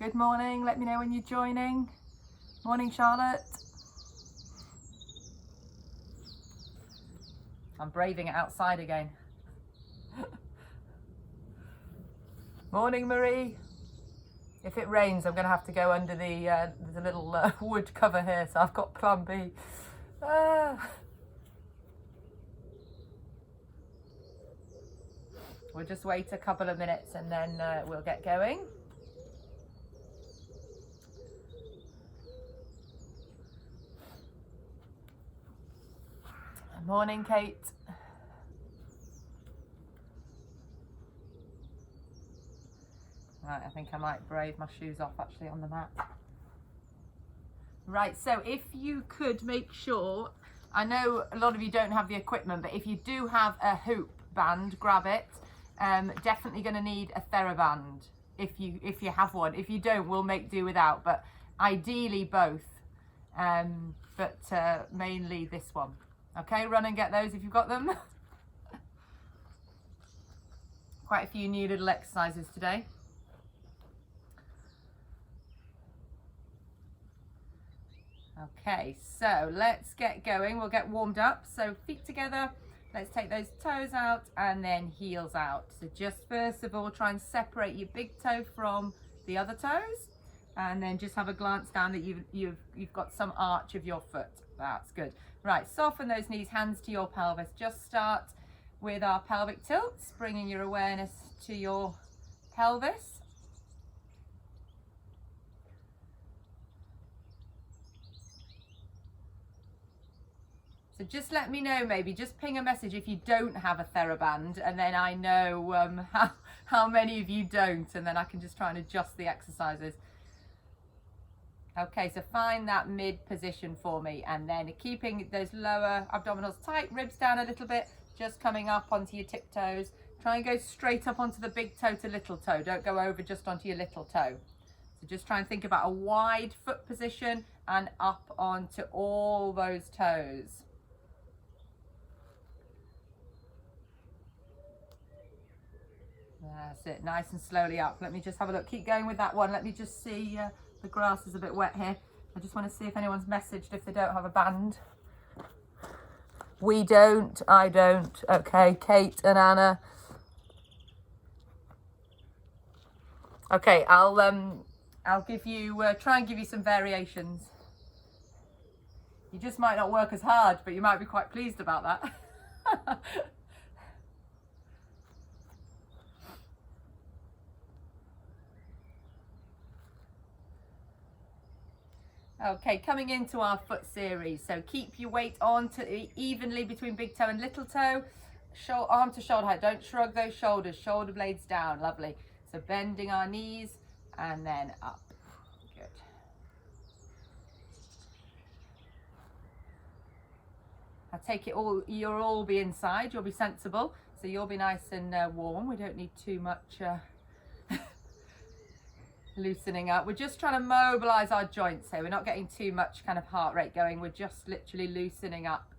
Good morning. Let me know when you're joining. Morning, Charlotte. I'm braving it outside again. Morning, Marie. If it rains, I'm going to have to go under the little wood cover here, so I've got plan B. We'll just wait a couple of minutes and then we'll get going. Morning, Kate. Right, I think I might brave my shoes off actually on the mat. Right, so if you could make sure, I know a lot of you don't have the equipment, but if you do have a hoop band, grab it. Definitely going to need a TheraBand if you have one. If you don't, we'll make do without, but ideally both, but mainly this one. Okay, run and get those if you've got them. Quite a few new little exercises today. Okay, so let's get going. We'll get warmed up. So feet together. Let's take those toes out and then heels out. So just first of all, try and separate your big toe from the other toes, and then just have a glance down that you've got some arch of your foot. That's good. Right, soften those knees, hands to your pelvis. Just start with our pelvic tilts, bringing your awareness to your pelvis. So just let me know, maybe just ping a message if you don't have a TheraBand, and then I know how many of you don't, and then I can just try and adjust the exercises. Okay, so find that mid position for me, and then keeping those lower abdominals tight, ribs down a little bit, just coming up onto your tiptoes. Try and go straight up onto the big toe to little toe. Don't go over just onto your little toe. So just try and think about a wide foot position and up onto all those toes. That's it, nice and slowly up. Let me just have a look. Keep going with that one. Let me just see, the grass is a bit wet here. I just want to see if anyone's messaged if they don't have a band. We don't, I don't. Okay, Kate and Anna. Okay, I'll give you, try and give you some variations. You just might not work as hard, but you might be quite pleased about that. Okay, coming into our foot series. So keep your weight on to evenly between big toe and little toe. Arm to shoulder height. Don't shrug those shoulders. Shoulder blades down. Lovely. So bending our knees and then up. Good. I take it all, you'll all be inside. You'll be sensible. So you'll be nice and warm. We don't need too much loosening up. We're just trying to mobilize our joints here. We're not getting too much kind of heart rate going. We're just literally loosening up.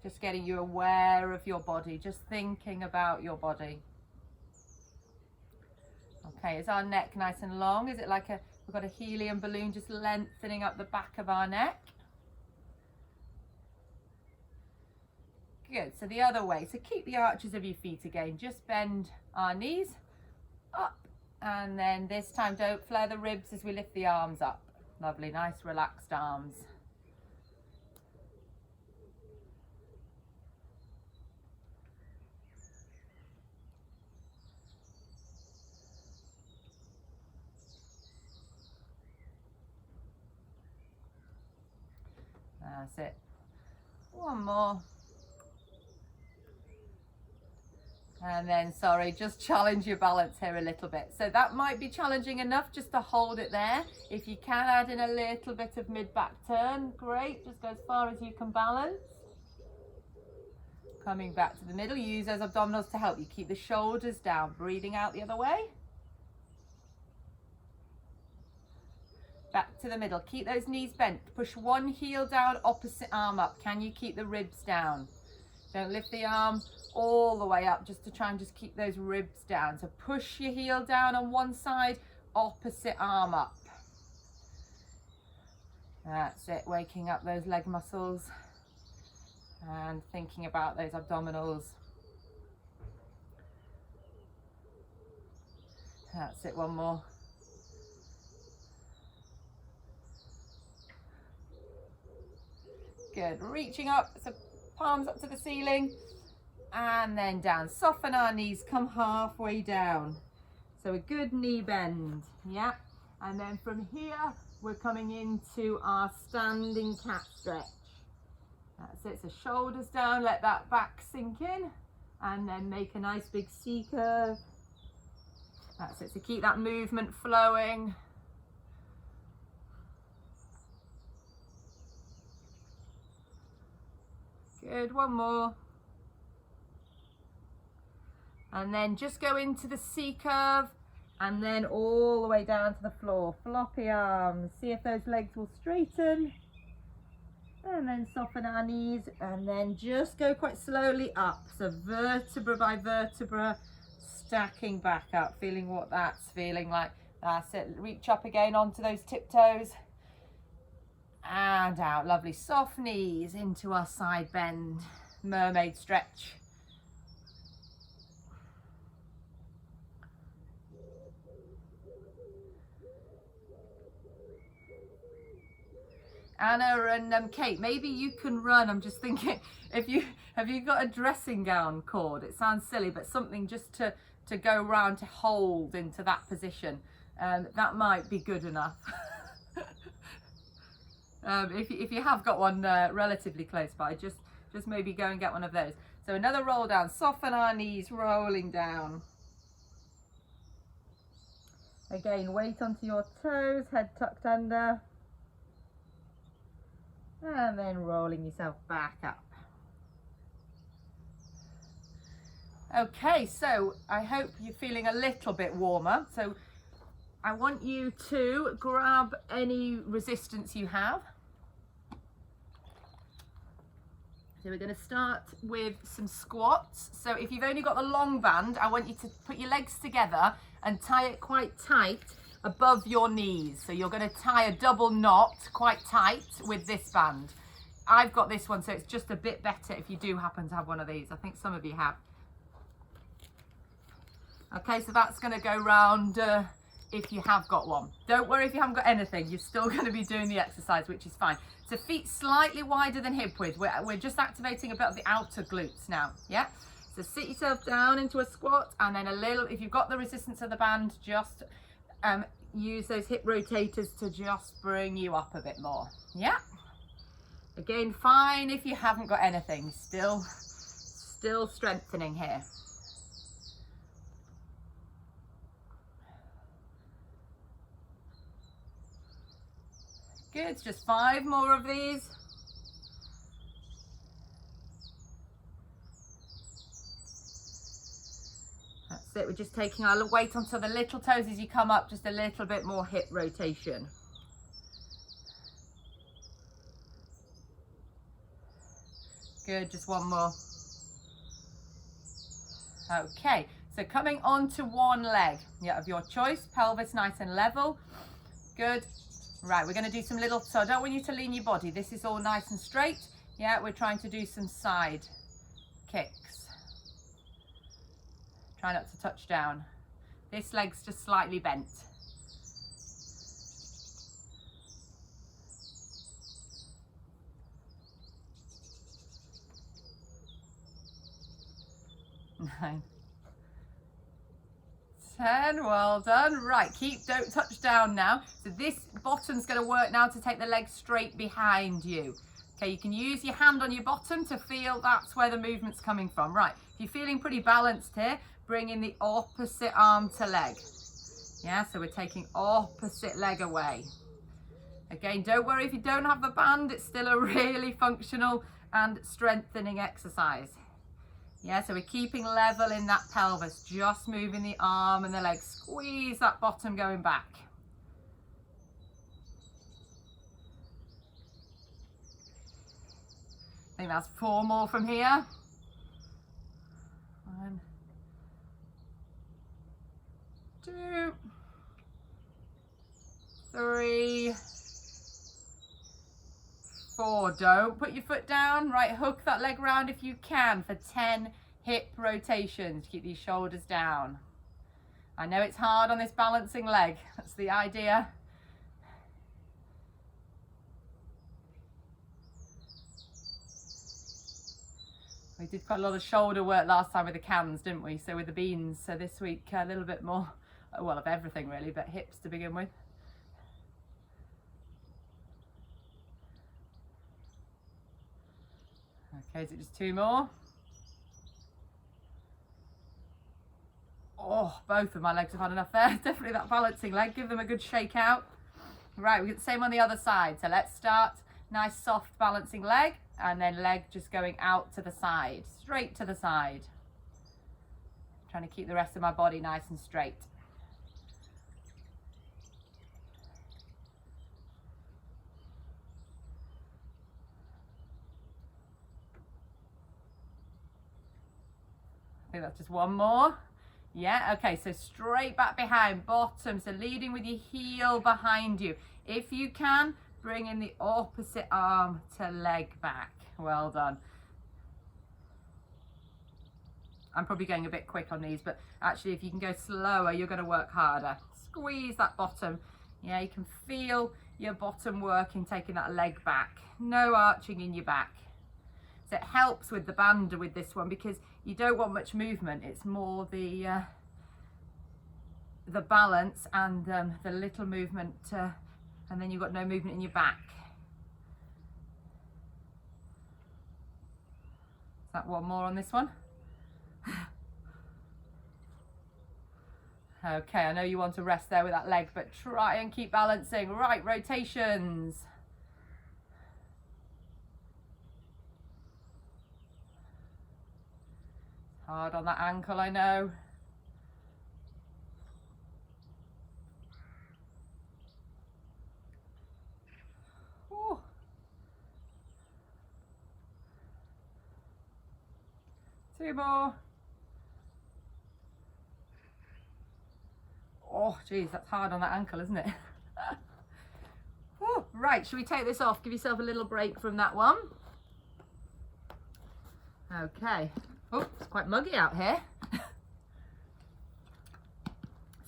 Just getting you aware of your body, just thinking about your body. Okay, is our neck nice and long? Is it like we've got a helium balloon just lengthening up the back of our neck? Good, so the other way. So keep the arches of your feet again. Just bend our knees up, and then this time don't flare the ribs as we lift the arms up. Lovely, nice relaxed arms. That's it. One more. And then, sorry, just challenge your balance here a little bit. So that might be challenging enough just to hold it there. If you can add in a little bit of mid-back turn, great. Just go as far as you can balance. Coming back to the middle, use those abdominals to help you. Keep the shoulders down, breathing out the other way. Back to the middle, keep those knees bent. Push one heel down, opposite arm up. Can you keep the ribs down? Don't lift the arm all the way up, just to try and just keep those ribs down. So push your heel down on one side, opposite arm up. That's it, waking up those leg muscles and thinking about those abdominals. That's it, one more. Good, reaching up, so palms up to the ceiling and then down. Soften our knees, come halfway down. So a good knee bend, yeah. And then from here, we're coming into our standing cat stretch. That's it, so shoulders down, let that back sink in, and then make a nice big C curve. That's it, so keep that movement flowing. Good, one more. And then just go into the C curve and then all the way down to the floor. Floppy arms, see if those legs will straighten. And then soften our knees and then just go quite slowly up. So vertebra by vertebra, stacking back up, feeling what that's feeling like. That's it, reach up again onto those tiptoes. And out, lovely, soft knees into our side bend, mermaid stretch. Anna and Kate, maybe you can run. I'm just thinking, have you got a dressing gown cord? It sounds silly, but something just to go around to hold into that position. That might be good enough. If you have got one relatively close by, just maybe go and get one of those. So another roll down, soften our knees, rolling down. Again, weight onto your toes, head tucked under. And then rolling yourself back up. Okay, so I hope you're feeling a little bit warmer. So I want you to grab any resistance you have. So we're going to start with some squats. So if you've only got the long band, I want you to put your legs together and tie it quite tight above your knees. So you're going to tie a double knot quite tight with this band. I've got this one, so it's just a bit better if you do happen to have one of these. I think some of you have. Okay, so that's going to go round if you have got one. Don't worry if you haven't got anything, you're still going to be doing the exercise, which is fine. So feet slightly wider than hip width. We're just activating a bit of the outer glutes now, yeah? So sit yourself down into a squat, and then a little, if you've got the resistance of the band, just use those hip rotators to just bring you up a bit more, yeah? Again, fine if you haven't got anything, still strengthening here. Good, just 5 more of these. That's it, we're just taking our weight onto the little toes as you come up, just a little bit more hip rotation. Good, just one more. Okay, so coming onto one leg, yeah, of your choice, pelvis nice and level. Good. Right, we're going to do some little, so I don't want you to lean your body. This is all nice and straight. Yeah, we're trying to do some side kicks. Try not to touch down. This leg's just slightly bent. Nine. 10, well done. Right, don't touch down now. So this bottom's going to work now to take the leg straight behind you. Okay, you can use your hand on your bottom to feel that's where the movement's coming from. Right, if you're feeling pretty balanced here, bring in the opposite arm to leg. Yeah, so we're taking opposite leg away. Again, don't worry if you don't have the band, it's still a really functional and strengthening exercise. Yeah, so we're keeping level in that pelvis, just moving the arm and the leg. Squeeze that bottom going back. I think that's 4 more from here. 3, 4. Don't put your foot down. Right, hook that leg round if you can for 10 hip rotations. Keep these shoulders down. I know it's hard on this balancing leg. That's the idea. We did quite a lot of shoulder work last time with the cans, didn't we? So with the beans. So this week a little bit more, well, of everything really, but hips to begin with. Okay, is it just 2 more? Oh, both of my legs have had enough there. Definitely that balancing leg. Give them a good shake out. Right, we get the same on the other side. So let's start nice soft balancing leg, and then leg just going out to the side, straight to the side. Trying to keep the rest of my body nice and straight. I think that's just 1 more. Yeah, okay, so straight back behind, bottom, so leading with your heel behind you. If you can, bring in the opposite arm to leg back. Well done. I'm probably going a bit quick on these, but actually if you can go slower, you're going to work harder. Squeeze that bottom. Yeah, you can feel your bottom working, taking that leg back. No arching in your back. So it helps with the band with this one because you don't want much movement. It's more the balance and the little movement, and then you've got no movement in your back. Is that 1 more on this one? Okay, I know you want to rest there with that leg, but try and keep balancing. Right, rotations. Hard on that ankle, I know. Ooh. Two more. Oh, geez, that's hard on that ankle, isn't it? Ooh. Right, should we take this off? Give yourself a little break from that one. Okay. Oh, it's quite muggy out here.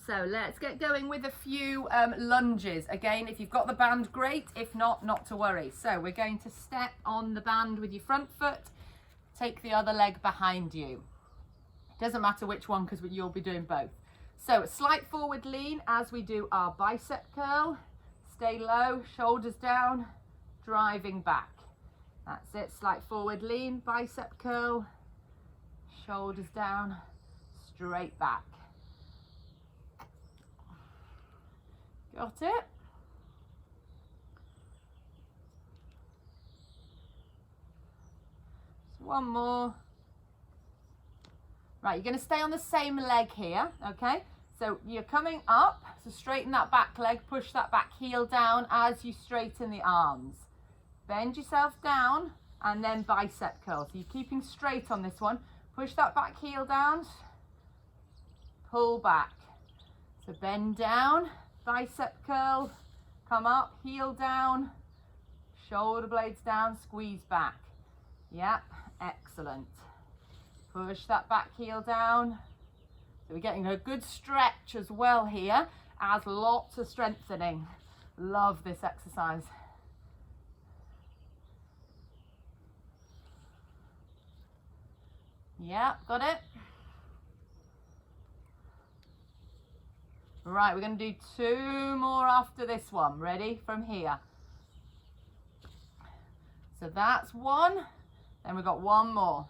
So let's get going with a few lunges. Again, if you've got the band, great. If not, not to worry. So we're going to step on the band with your front foot. Take the other leg behind you. Doesn't matter which one because you'll be doing both. So a slight forward lean as we do our bicep curl. Stay low, shoulders down, driving back. That's it, slight forward lean, bicep curl. Shoulders down, straight back. Got it? Just 1 more. Right, you're going to stay on the same leg here, okay? So you're coming up, so straighten that back leg, push that back heel down as you straighten the arms. Bend yourself down and then bicep curl. So you're keeping straight on this one. Push that back heel down, pull back. So bend down, bicep curl, come up, heel down, shoulder blades down, squeeze back. Yep, excellent. Push that back heel down. So we're getting a good stretch as well here, as lots of strengthening. Love this exercise. Yeah, got it? Right, we're going to do 2 more after this one. Ready? From here. So that's 1. Then we've got 1 more.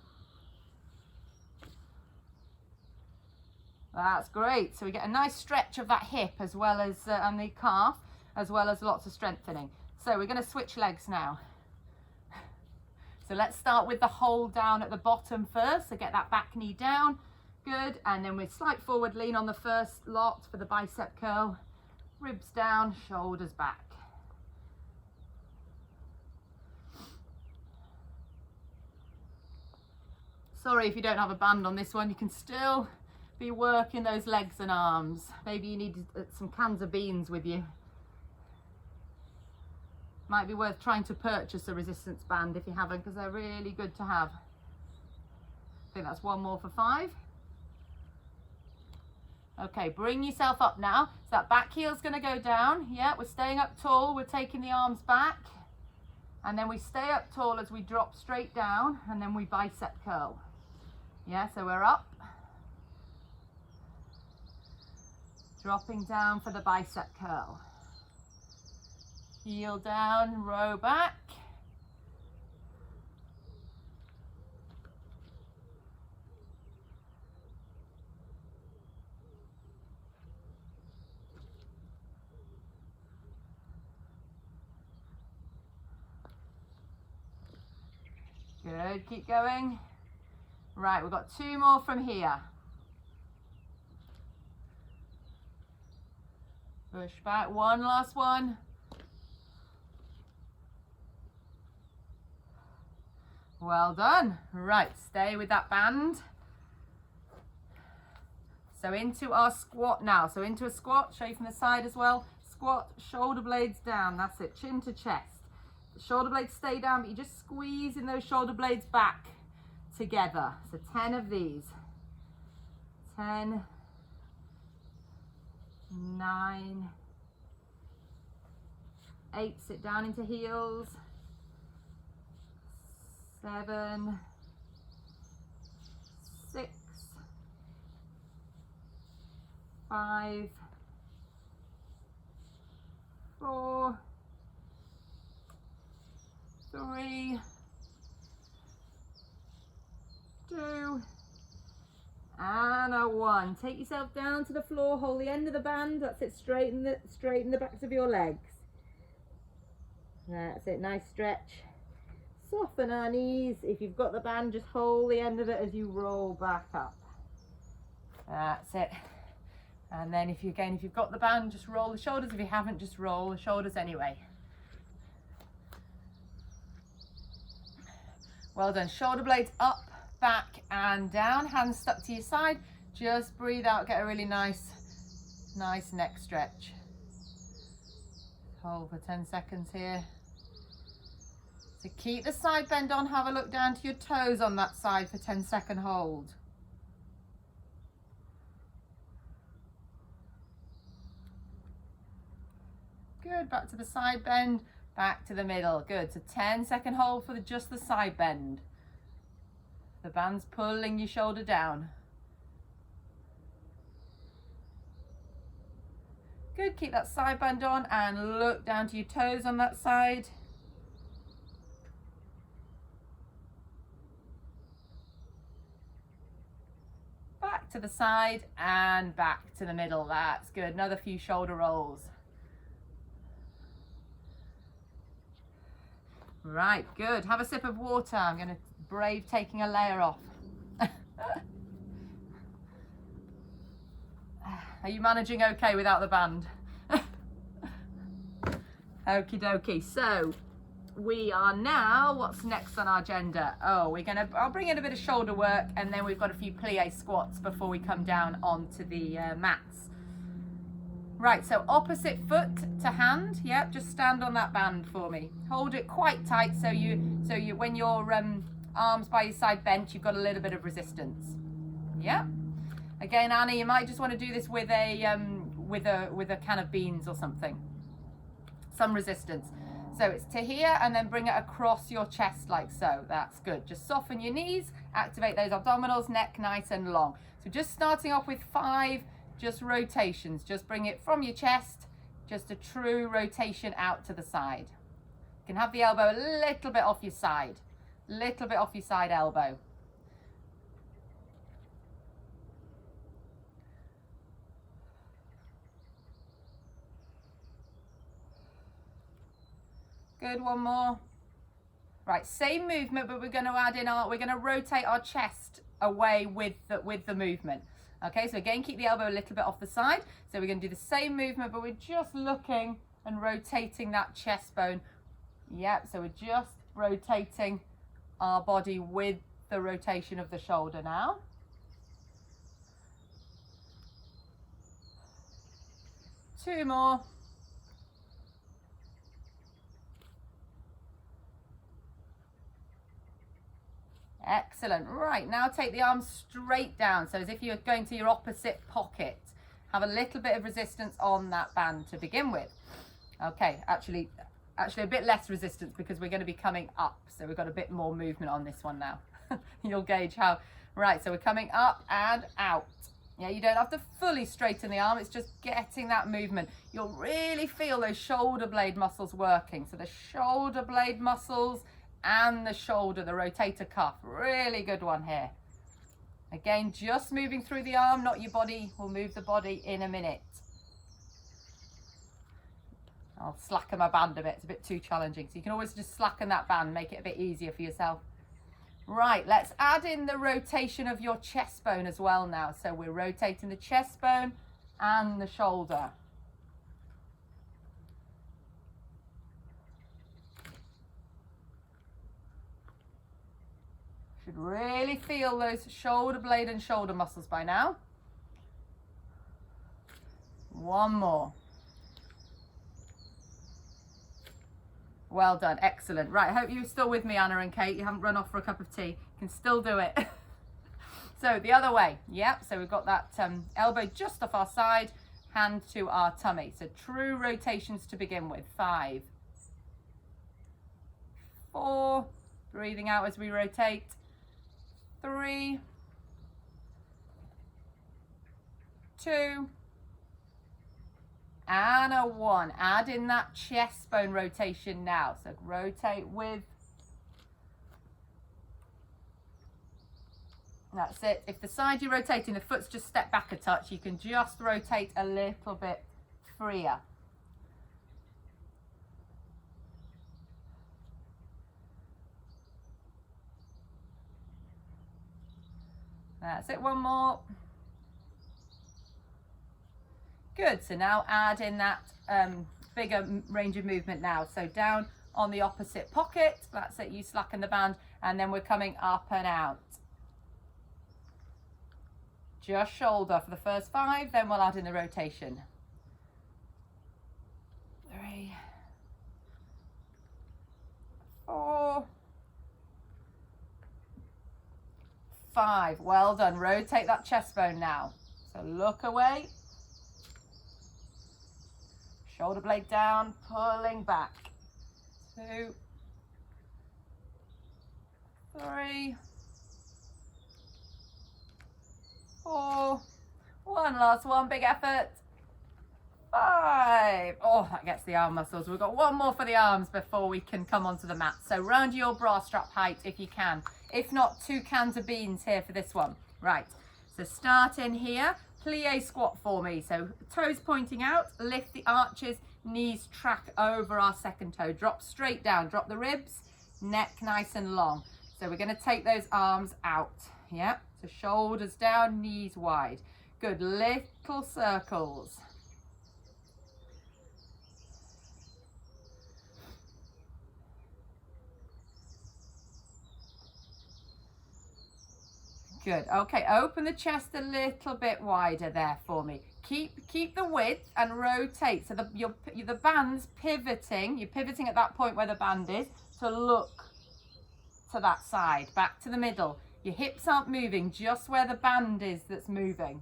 That's great. So we get a nice stretch of that hip as well as and the calf, as well as lots of strengthening. So we're going to switch legs now. So let's start with the hold down at the bottom first. So get that back knee down. Good. And then with slight forward lean on the first lot for the bicep curl. Ribs down, shoulders back. Sorry if you don't have a band on this one. You can still be working those legs and arms. Maybe you need some cans of beans with you. Might be worth trying to purchase a resistance band if you haven't, because they're really good to have. I think that's one more for 5. Okay, bring yourself up now. So that back heel's going to go down. Yeah, we're staying up tall. We're taking the arms back. And then we stay up tall as we drop straight down, and then we bicep curl. Yeah, so we're up. Dropping down for the bicep curl. Heel down, row back. Good, keep going. Right, we've got 2 more from here. Push back, one last one. Well done. Right, stay with that band. So into our squat now. So into a squat, show you from the side as well. Squat, shoulder blades down, that's it, chin to chest. The shoulder blades stay down, but you're just squeezing those shoulder blades back together. So 10 of these. 10, 9, 8, sit down into heels. 7, 6, 5, 4, 3, 2, and a 1. Take yourself down to the floor, hold the end of the band, that's it, straighten the backs of your legs. That's it, nice stretch. Soften our knees. If you've got the band, just hold the end of it as you roll back up. That's it. And then if you've got the band, just roll the shoulders. If you haven't, just roll the shoulders anyway. Well done. Shoulder blades up, back and down. Hands stuck to your side. Just breathe out. Get a really nice neck stretch. Hold for 10 seconds here. So keep the side bend on, have a look down to your toes on that side for 10-second hold. Good, back to the side bend, back to the middle. Good, so 10-second hold for just the side bend. The band's pulling your shoulder down. Good, keep that side bend on and look down to your toes on that side. Back to the side and back to the middle. That's good. Another few shoulder rolls. Right, good. Have a sip of water. I'm going to brave taking a layer off. Are you managing okay without the band? Okie dokie. So we are now, what's next on our agenda? Oh, I'll bring in a bit of shoulder work, and then we've got a few plie squats before we come down onto the mats. Right, so opposite foot to hand. Yep, just stand on that band for me. Hold it quite tight so you when your arms by your side bent, you've got a little bit of resistance. Yep. Again, Annie, you might just want to do this with a can of beans or something. Some resistance. So it's to here, and then bring it across your chest like so. That's good. Just soften your knees, activate those abdominals, neck nice and long. So just starting off with 5 just rotations. Just bring it from your chest, just a true rotation out to the side. You can have the elbow a little bit off your side. Little bit off your side elbow. Good, one more. Right, same movement, but we're going to add in we're going to rotate our chest away with the movement. Okay, so again, keep the elbow a little bit off the side. So we're going to do the same movement, but we're just looking and rotating that chest bone. Yep, so we're just rotating our body with the rotation of the shoulder now. Two more. Excellent. Right, now take the arms straight down, so as if you're going to your opposite pocket. Have a little bit of resistance on that band to begin with. Okay, actually a bit less resistance because we're going to be coming up, so we've got a bit more movement on this one now. You'll gauge how. Right, so we're coming up and out. Yeah, you don't have to fully straighten the arm, it's just getting that movement. You'll really feel those shoulder blade muscles working. So the shoulder blade muscles and the shoulder, the rotator cuff, really good one here. Again, just moving through the arm, not your body. We'll move the body in a minute. I'll slacken my band a bit, it's a bit too challenging. So you can always just slacken that band, make it a bit easier for yourself. Right, let's add in the rotation of your chest bone as well now. So we're rotating the chest bone and the shoulder. Should really feel those shoulder blade and shoulder muscles by now. One more. Well done, excellent. Right, I hope you're still with me, Anna and Kate. You haven't run off for a cup of tea. You can still do it. So the other way, yep. So we've got that elbow just off our side, hand to our tummy. So true rotations to begin with. 5, 4, breathing out as we rotate. 3, 2, and a 1. Add in that chest bone rotation now. So rotate with. That's it. If the side you're rotating, the foot's just step back a touch, you can just rotate a little bit freer. That's it, one more. Good, so now add in that bigger range of movement now. So down on the opposite pocket, that's it, you slacken the band, and then we're coming up and out. Just shoulder for the first 5, then we'll add in the rotation. 3, 4, 5. Well done. Rotate that chest bone now. So look away. Shoulder blade down, pulling back. 2, 3, 4. One last one, big effort. 5. Oh, that gets the arm muscles. We've got one more for the arms before we can come onto the mat. So round your bra strap height if you can. If not, 2 cans of beans here for this one. Right, so start in here. Plie squat for me. So toes pointing out, lift the arches, knees track over our second toe. Drop straight down, drop the ribs, neck nice and long. So we're going to take those arms out. Yeah, so shoulders down, knees wide. Good, little circles. Good. Okay, open the chest a little bit wider there for me. Keep the width and rotate. So the band's pivoting. You're pivoting at that point where the band is to look to that side, back to the middle. Your hips aren't moving, just where the band is that's moving.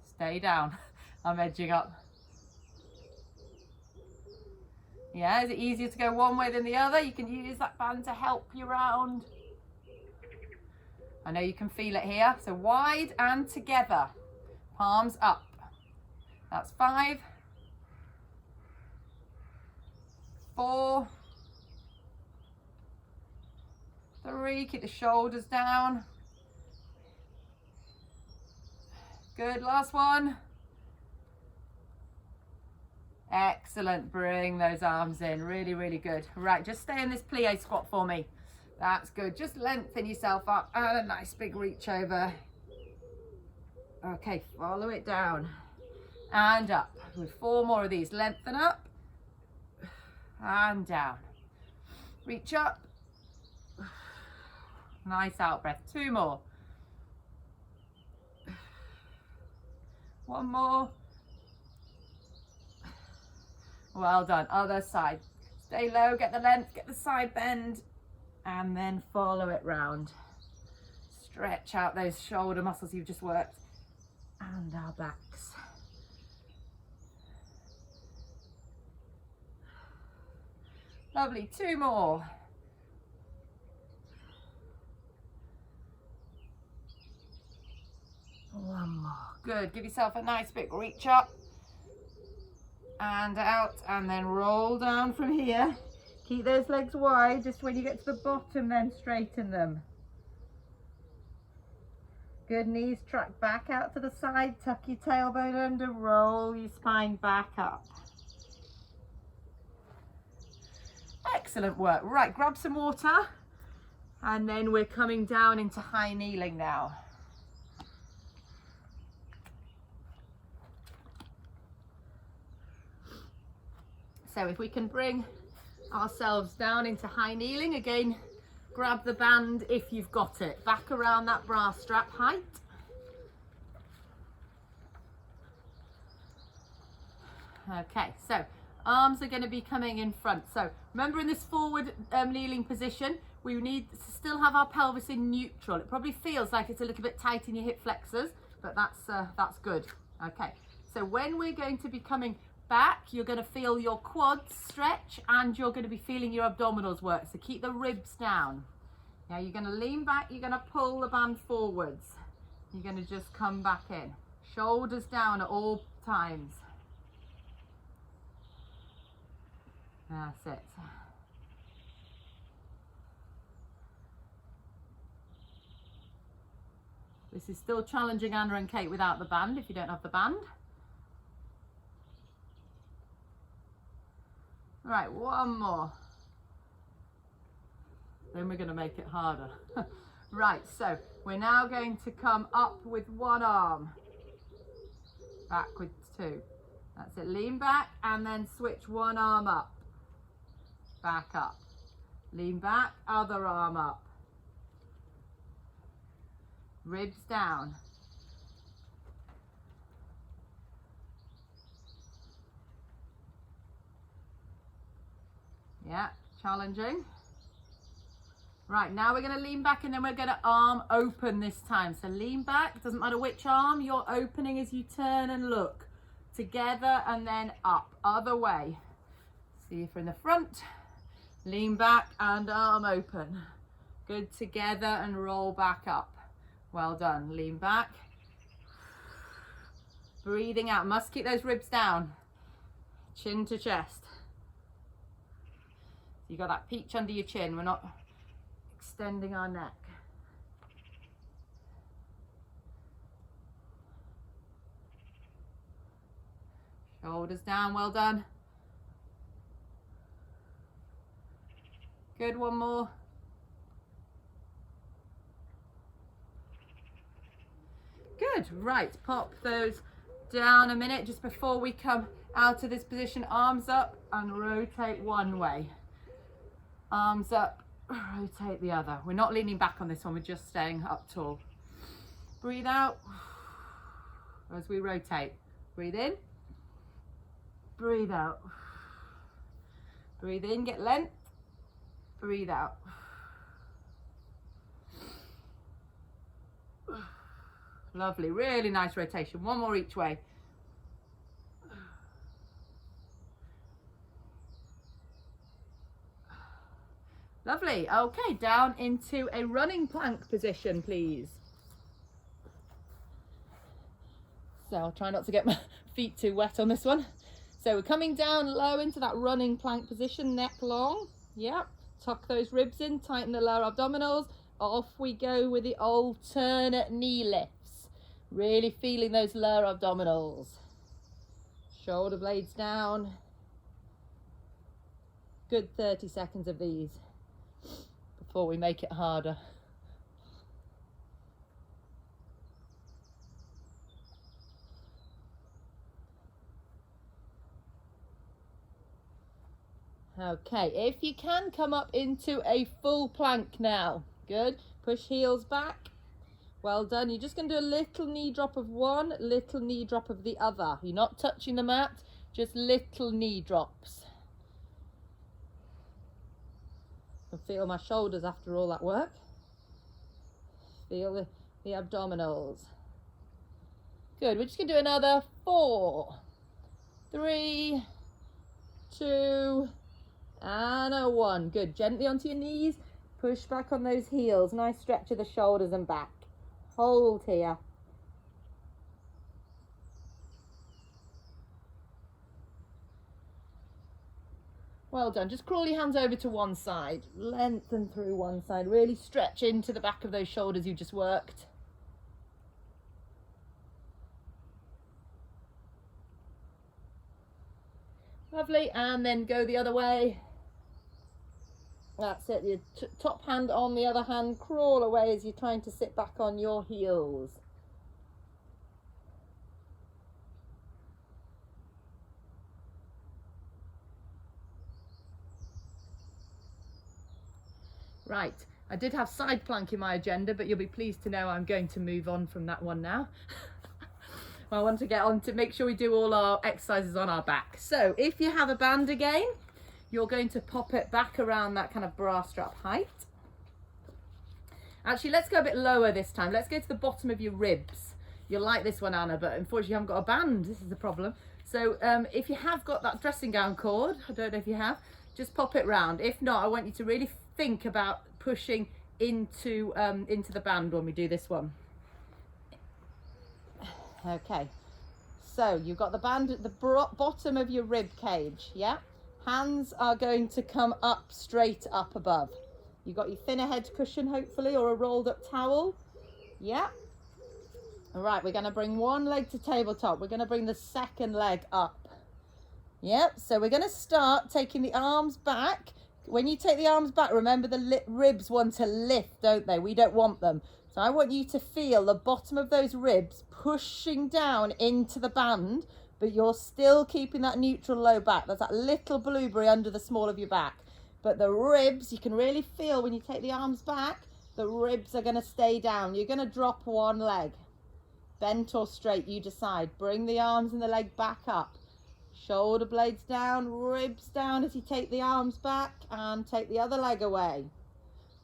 Stay down. I'm edging up. Yeah, is it easier to go one way than the other? You can use that band to help you round. I know you can feel it here. So wide and together. Palms up. That's 5, 4, 3. Keep the shoulders down. Good, last one. Excellent, bring those arms in, really, really good. Right, just stay in this plie squat for me. That's good, just lengthen yourself up and a nice big reach over. Okay, follow it down and up. With 4 more of these, lengthen up and down. Reach up, nice out breath. 2 more. 1 more. Well done, other side. Stay low, get the length, get the side bend, and then follow it round. Stretch out those shoulder muscles you've just worked and our backs. Lovely, 2 more. One more. Good. Give yourself a nice big reach up and out, and then roll down from here. Keep those legs wide. Just when you get to the bottom, then straighten them. Good. Knees track back out to the side. Tuck your tailbone under. Roll your spine back up. Excellent work. Right, grab some water, and then we're coming down into high kneeling now. So if we can bring ourselves down into high kneeling, again, grab the band if you've got it, back around that bra strap height. Okay, so arms are going to be coming in front. So remember, in this forward kneeling position, we need to still have our pelvis in neutral. It probably feels like it's a little bit tight in your hip flexors, but that's good. Okay, so when we're going to be coming back, you're going to feel your quads stretch and you're going to be feeling your abdominals work. So keep the ribs down. Now you're going to lean back, you're going to pull the band forwards. You're going to just come back in. Shoulders down at all times. That's it. This is still challenging Anna and Kate without the band, if you don't have the band. Right, one more. Then we're going to make it harder. Right, so we're now going to come up with one arm. Back with 2. That's it. Lean back and then switch one arm up. Back up. Lean back, other arm up. Ribs down. Yeah, challenging. Right, now we're going to lean back and then we're going to arm open this time. So lean back, doesn't matter which arm, you're opening as you turn and look. Together and then up, other way. See if we're in the front. Lean back and arm open. Good, together and roll back up. Well done, lean back. Breathing out, must keep those ribs down. Chin to chest. You got that peach under your chin. We're not extending our neck. Shoulders down, well done. Good, one more. Good, right, pop those down a minute just before we come out of this position. Arms up and rotate one way. Arms up, rotate the other. We're not leaning back on this one, we're just staying up tall. Breathe out as we rotate. Breathe in, breathe out. Breathe in, get length, breathe out. Lovely, really nice rotation. One more each way. Lovely. Okay, down into a running plank position, please. So I'll try not to get my feet too wet on this one. So we're coming down low into that running plank position, neck long. Yep. Tuck those ribs in, tighten the lower abdominals. Off we go with the alternate knee lifts. Really feeling those lower abdominals. Shoulder blades down. Good 30 seconds of these before we make it harder. Okay, if you can, come up into a full plank now. Good. Push heels back. Well done. You're just going to do a little knee drop of one, little knee drop of the other. You're not touching the mat, just little knee drops. I can feel my shoulders after all that work. Feel the abdominals. Good, we're just gonna do another 4, 3, 2, and a 1. Good, gently onto your knees, push back on those heels. Nice stretch of the shoulders and back. Hold here. Well done. Just crawl your hands over to one side. Lengthen through one side. Really stretch into the back of those shoulders you just worked. Lovely. And then go the other way. That's it. Your top hand on the other hand. Crawl away as you're trying to sit back on your heels. Right, I did have side plank in my agenda, but you'll be pleased to know I'm going to move on from that one now. I want to get on to make sure we do all our exercises on our back. So if you have a band again, you're going to pop it back around that kind of bra strap height. Actually, let's go a bit lower this time. Let's go to the bottom of your ribs. You'll like this one, Anna, but unfortunately you haven't got a band. This is the problem. So if you have got that dressing gown cord, I don't know if you have, just pop it round. If not, I want you to really think about pushing into the band when we do this one. Okay, so you've got the band at the bottom of your rib cage, yeah? Hands are going to come up, straight up above. You've got your thinner head cushion, hopefully, or a rolled up towel, yeah? All right, we're gonna bring one leg to tabletop. We're gonna bring the second leg up. Yep, so we're gonna start taking the arms back. When you take the arms back, remember the ribs want to lift, don't they? We don't want them. So I want you to feel the bottom of those ribs pushing down into the band, but you're still keeping that neutral low back. There's that little blueberry under the small of your back. But the ribs, you can really feel when you take the arms back, the ribs are gonna stay down. You're gonna drop one leg. Bent or straight, you decide. Bring the arms and the leg back up. Shoulder blades down, ribs down as you take the arms back and take the other leg away.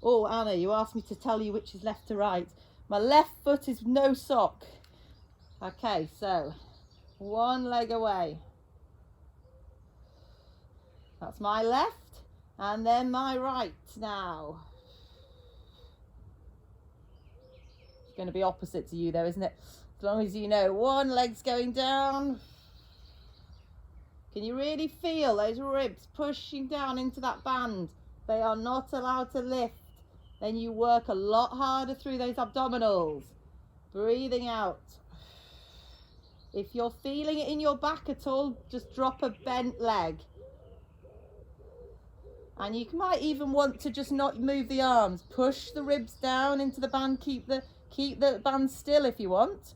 Oh, Anna, you asked me to tell you which is left to right. My left foot is no sock. Okay, so one leg away. That's my left and then my right now. It's going to be opposite to you though, isn't it? As long as you know one leg's going down. Can you really feel those ribs pushing down into that band? They are not allowed to lift. Then you work a lot harder through those abdominals. Breathing out. If you're feeling it in your back at all, just drop a bent leg. And you might even want to just not move the arms. Push the ribs down into the band. Keep the band still if you want.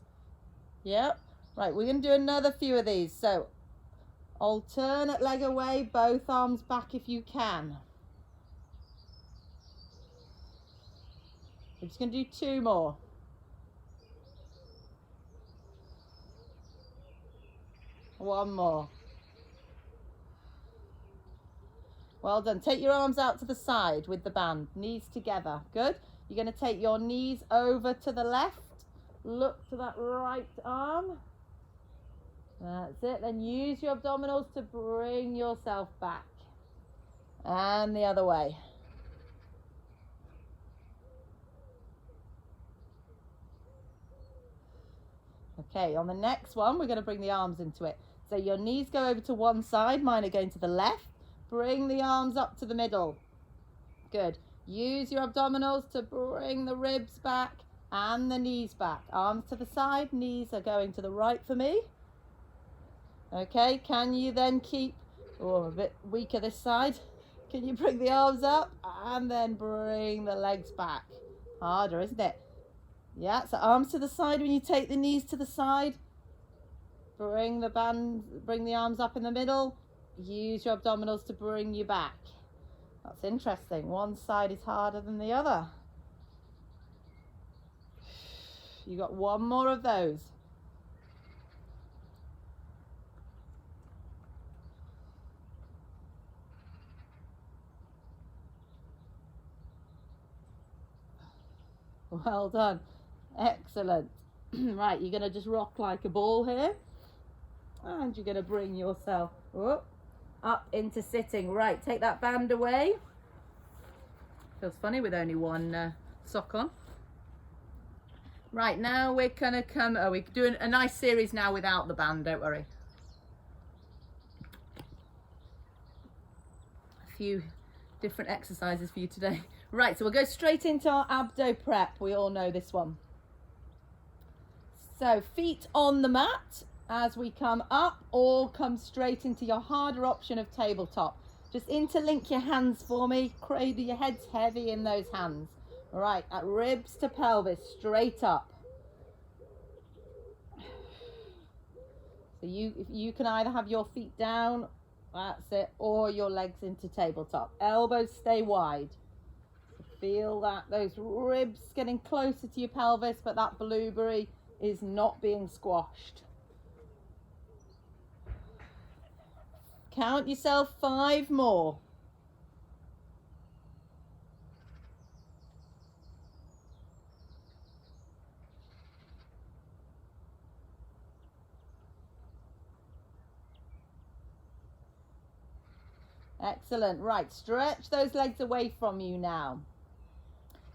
Yep. Right, we're going to do another few of these. So alternate leg away, both arms back if you can. We're just going to do 2 more. One more. Well done. Take your arms out to the side with the band, knees together. Good. You're going to take your knees over to the left. Look to that right arm. That's it. Then use your abdominals to bring yourself back. And the other way. Okay, on the next one, we're going to bring the arms into it. So your knees go over to one side. Mine are going to the left. Bring the arms up to the middle. Good. Use your abdominals to bring the ribs back and the knees back. Arms to the side, knees are going to the right for me. Okay, can you then keep, oh, a bit weaker this side. Can you bring the arms up and then bring the legs back? Harder, isn't it? Yeah, so arms to the side when you take the knees to the side. Bring the arms up in the middle. Use your abdominals to bring you back. That's interesting. One side is harder than the other. You got one more of those. Well done. Excellent. Right, you're going to just rock like a ball here. And you're going to bring yourself up into sitting. Right, take that band away. Feels funny with only one sock on. Right, now we're going to come, we're doing a nice series now without the band, don't worry. A few different exercises for you today. Right, so we'll go straight into our abdo prep. We all know this one. So feet on the mat as we come up, or come straight into your harder option of tabletop. Just interlink your hands for me. Your head's heavy in those hands. All right, at ribs to pelvis, straight up. So you can either have your feet down, that's it, or your legs into tabletop. Elbows stay wide. So feel that, those ribs getting closer to your pelvis, but that blueberry is not being squashed. Count yourself 5 more. Excellent. Right, stretch those legs away from you now.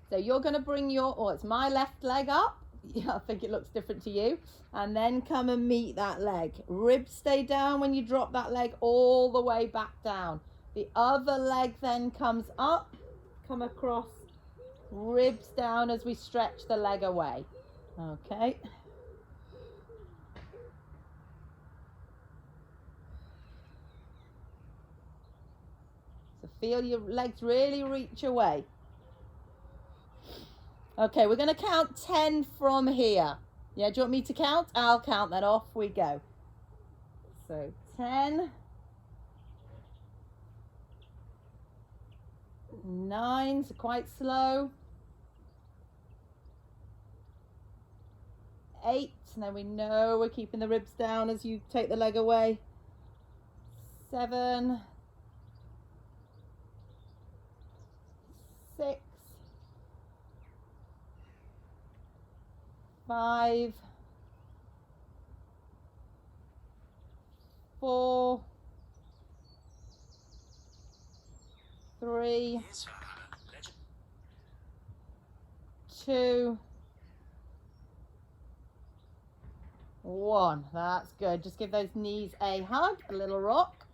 So you're going to bring your, it's my left leg up. Yeah, I think it looks different to you. And then come and meet that leg. Ribs stay down when you drop that leg all the way back down. The other leg then comes up, come across, ribs down as we stretch the leg away. Okay. So feel your legs really reach away. Okay, we're going to count 10 from here. Yeah, do you want me to count? I'll count, then off we go. So 10, 9, so quite slow. 8, and then we know we're keeping the ribs down as you take the leg away. 7, 6, 5, 4, 3, 2, 1. That's good. Just give those knees a hug, a little rock.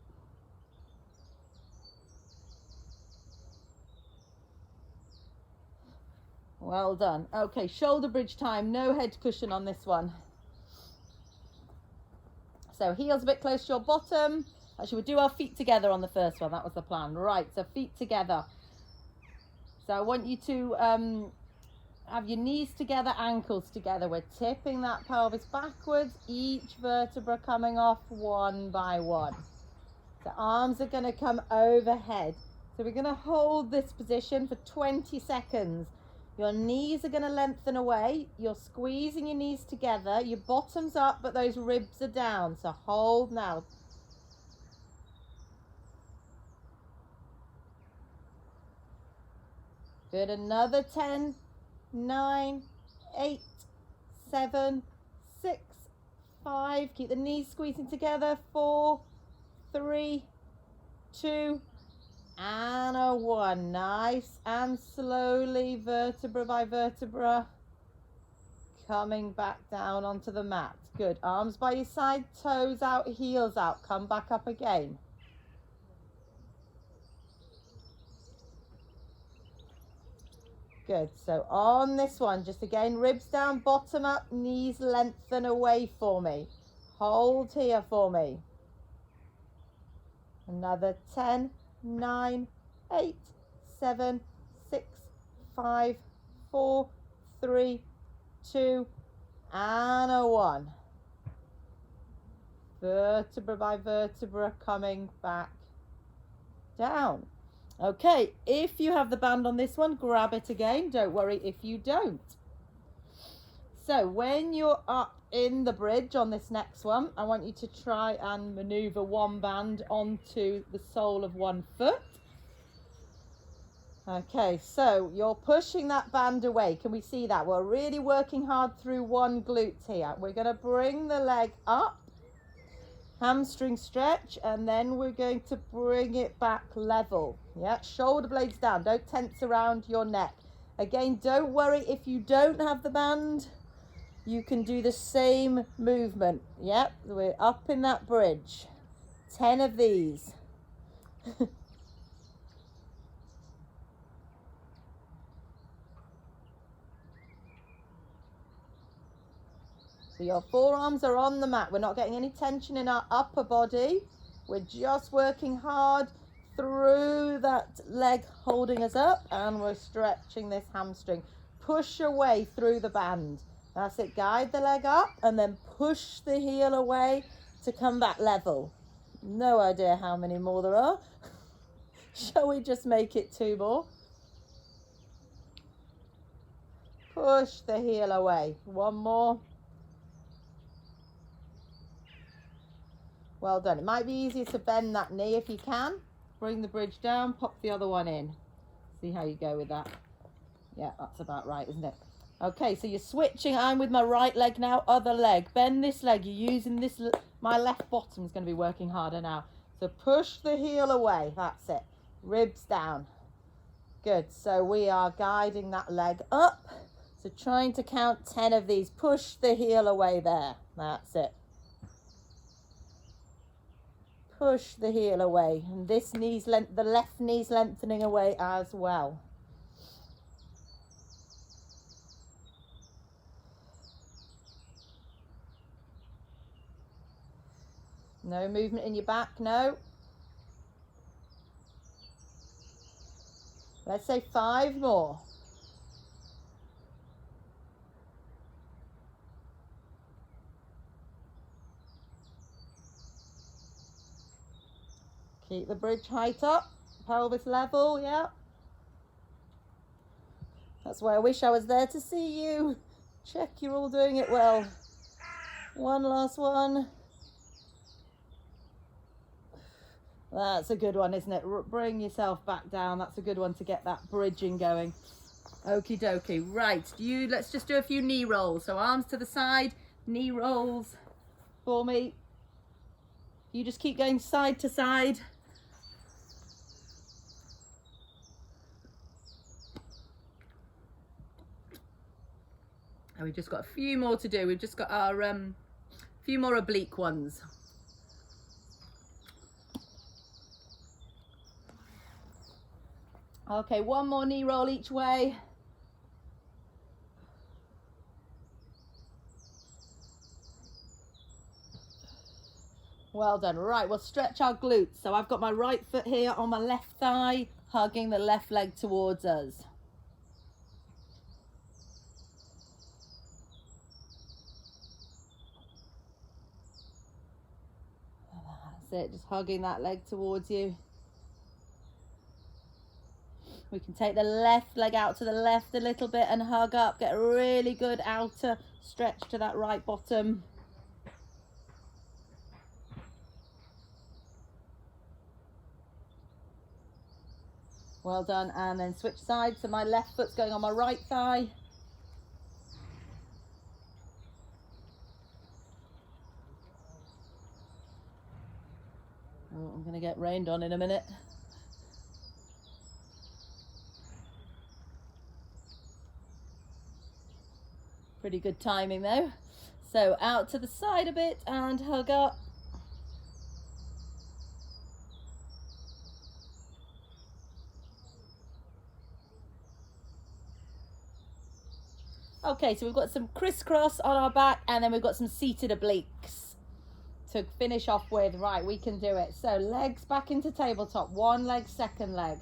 Well done. Okay, shoulder bridge time. No head cushion on this one. So heels a bit close to your bottom. Actually, we'll do our feet together on the first one. That was the plan. Right, so feet together. So I want you to have your knees together, ankles together. We're tipping that pelvis backwards, each vertebra coming off one by one. The arms are going to come overhead. So we're going to hold this position for 20 seconds. Your knees are going to lengthen away. You're squeezing your knees together. Your bottom's up, but those ribs are down. So hold now. Good. Another 10, 9, 8, 7, 6, 5. Keep the knees squeezing together. 4, 3, 2, and a 1. Nice and slowly, vertebra by vertebra, coming back down onto the mat. Good. Arms by your side, toes out, heels out. Come back up again. Good. So on this one, just again, ribs down, bottom up, knees lengthen away for me. Hold here for me. Another 10, 9, 8, 7, 6, 5, 4, 3, 2, and a 1. Vertebra by vertebra coming back down. Okay, if you have the band on this one, grab it again. Don't worry if you don't. So when you're up in the bridge on this next one, I want you to try and maneuver one band onto the sole of one foot. Okay, so you're pushing that band away. Can we see that? We're really working hard through one glute here. We're going to bring the leg up, hamstring stretch, and then we're going to bring it back level. Yeah, shoulder blades down. Don't tense around your neck. Again, don't worry if you don't have the band. You can do the same movement. Yep, we're up in that bridge. 10 of these. So your forearms are on the mat. We're not getting any tension in our upper body. We're just working hard through that leg holding us up, and we're stretching this hamstring. Push away through the band. That's it. Guide the leg up and then push the heel away to come back level. No idea how many more there are. Shall we just make it 2 more? Push the heel away. 1 more. Well done. It might be easier to bend that knee if you can. Bring the bridge down, pop the other one in. See how you go with that. Yeah, that's about right, isn't it? Okay, so you're switching. I'm with my right leg now, other leg. Bend this leg. You're using this. My left bottom is going to be working harder now. So push the heel away. That's it. Ribs down. Good. So we are guiding that leg up. So trying to count 10 of these. Push the heel away there. That's it. Push the heel away, and this knee's the left knee's lengthening away as well. No movement in your back, no. Let's say 5 more. Keep the bridge height up, pelvis level, yeah. That's why I wish I was there to see you. Check you're all doing it well. One last one. That's a good one, isn't it? Bring yourself back down. That's a good one to get that bridging going. Okie dokie. Right, let's just do a few knee rolls. So arms to the side, knee rolls for me. You just keep going side to side. And we've just got a few more to do. We've just got our few more oblique ones. Okay, 1 more knee roll each way. Well done. Right, we'll stretch our glutes. So I've got my right foot here on my left thigh, hugging the left leg towards us. That's it, just hugging that leg towards you. We can take the left leg out to the left a little bit and hug up. Get a really good outer stretch to that right bottom. Well done. And then switch sides. So my left foot's going on my right thigh. Oh, I'm going to get rained on in a minute. Pretty good timing though. So out to the side a bit and hug up. Okay, so we've got some crisscross on our back and then we've got some seated obliques to finish off with. Right, we can do it. So legs back into tabletop, 1 leg, 2nd leg.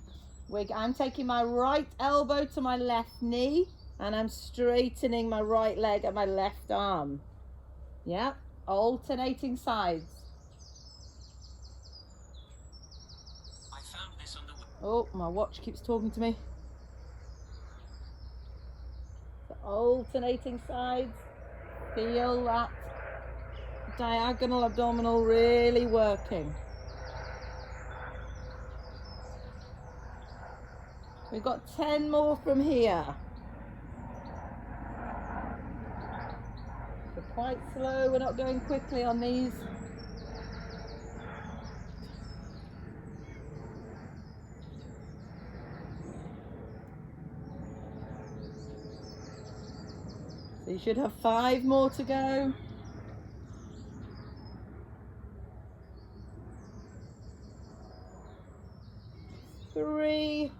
I'm taking my right elbow to my left knee and I'm straightening my right leg and my left arm. Yeah, alternating sides. I found this on the... Oh, my watch keeps talking to me. Alternating sides. Feel that diagonal abdominal really working. We've got 10 more from here. So quite slow, we're not going quickly on these. So you should have 5 more to go. Three.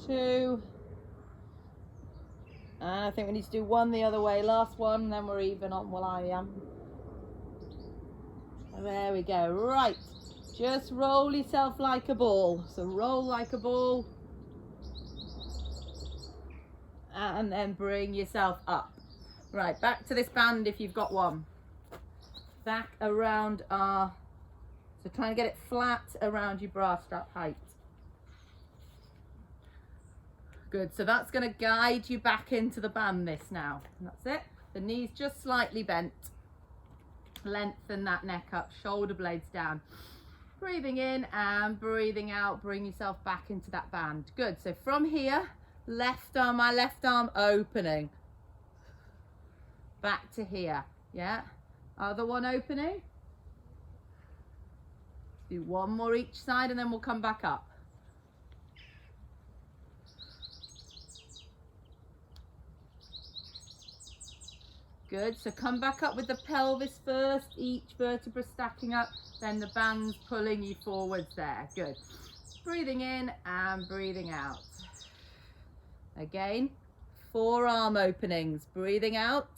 2. And I think we need to do 1 the other way. Last one, then we're even on. Well, I am. There we go. Right. Just roll yourself like a ball. So roll like a ball. And then bring yourself up. Right, back to this band if you've got one. Back around our... So trying to get it flat around your bra strap height. Good, so that's going to guide you back into the band this now. And that's it. The knees just slightly bent. Lengthen that neck up, shoulder blades down. Breathing in and breathing out, bring yourself back into that band. Good, so from here, left arm, my left arm opening. Back to here, yeah? Other one opening. Do 1 more each side and then we'll come back up. Good, so come back up with the pelvis first, each vertebra stacking up, then the band's pulling you forwards there. Good. Breathing in and breathing out. Again, forearm openings, breathing out.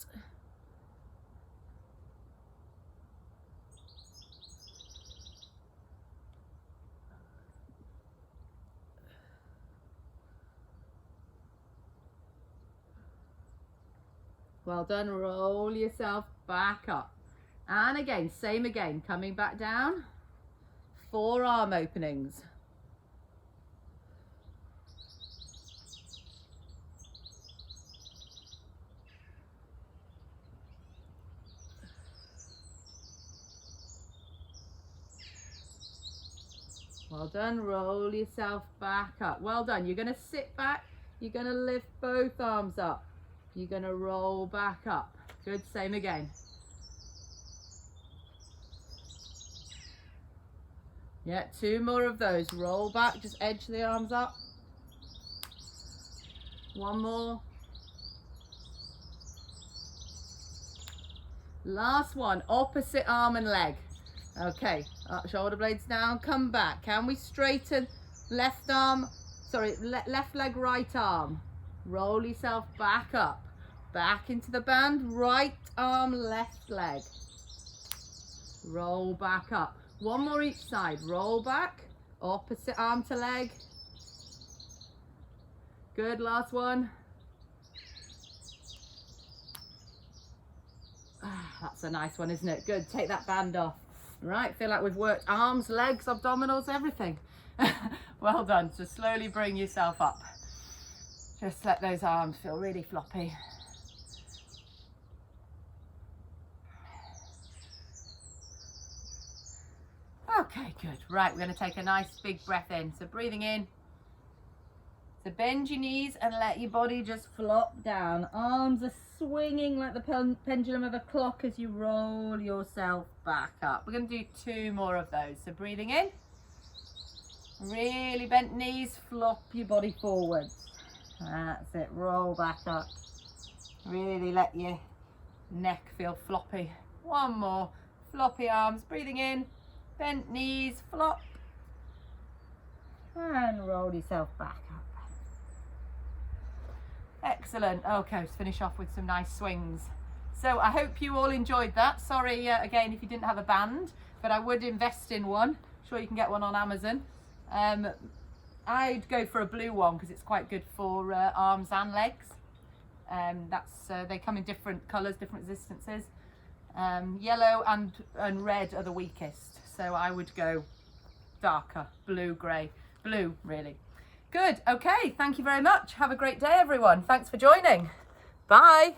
Well done, roll yourself back up. And again, same again, coming back down. Forearm openings. Well done, roll yourself back up. Well done, you're gonna sit back, you're gonna lift both arms up. You're going to roll back up. Good, same again. Yeah, 2 more of those. Roll back, just edge the arms up. 1 more. Last one, opposite arm and leg. Okay, shoulder blades down, come back. Can we straighten left arm, sorry, left leg, right arm. Roll yourself back up. Back into the band, right arm, left leg. Roll back up. 1 more each side. Roll back, opposite arm to leg. Good, last one. That's a nice one, isn't it? Good, take that band off. Right, feel like we've worked arms, legs, abdominals, everything. Well done. So slowly bring yourself up. Just let those arms feel really floppy. Okay, good. Right, we're going to take a nice big breath in. So breathing in. So bend your knees and let your body just flop down. Arms are swinging like the pendulum of a clock as you roll yourself back up. We're going to do 2 more of those. So breathing in. Really bent knees, flop your body forwards. That's it, roll back up. Really let your neck feel floppy. 1 more. Floppy arms, breathing in. Bent knees, flop. And roll yourself back up. Excellent. Okay, let's finish off with some nice swings. So I hope you all enjoyed that. Sorry again if you didn't have a band, but I would invest in one. I'm sure you can get one on Amazon. I'd go for a blue one because it's quite good for arms and legs. They come in different colours, different resistances. Yellow and red are the weakest. So I would go darker, blue, grey, blue really. Good, okay, thank you very much. Have a great day everyone. Thanks for joining. Bye.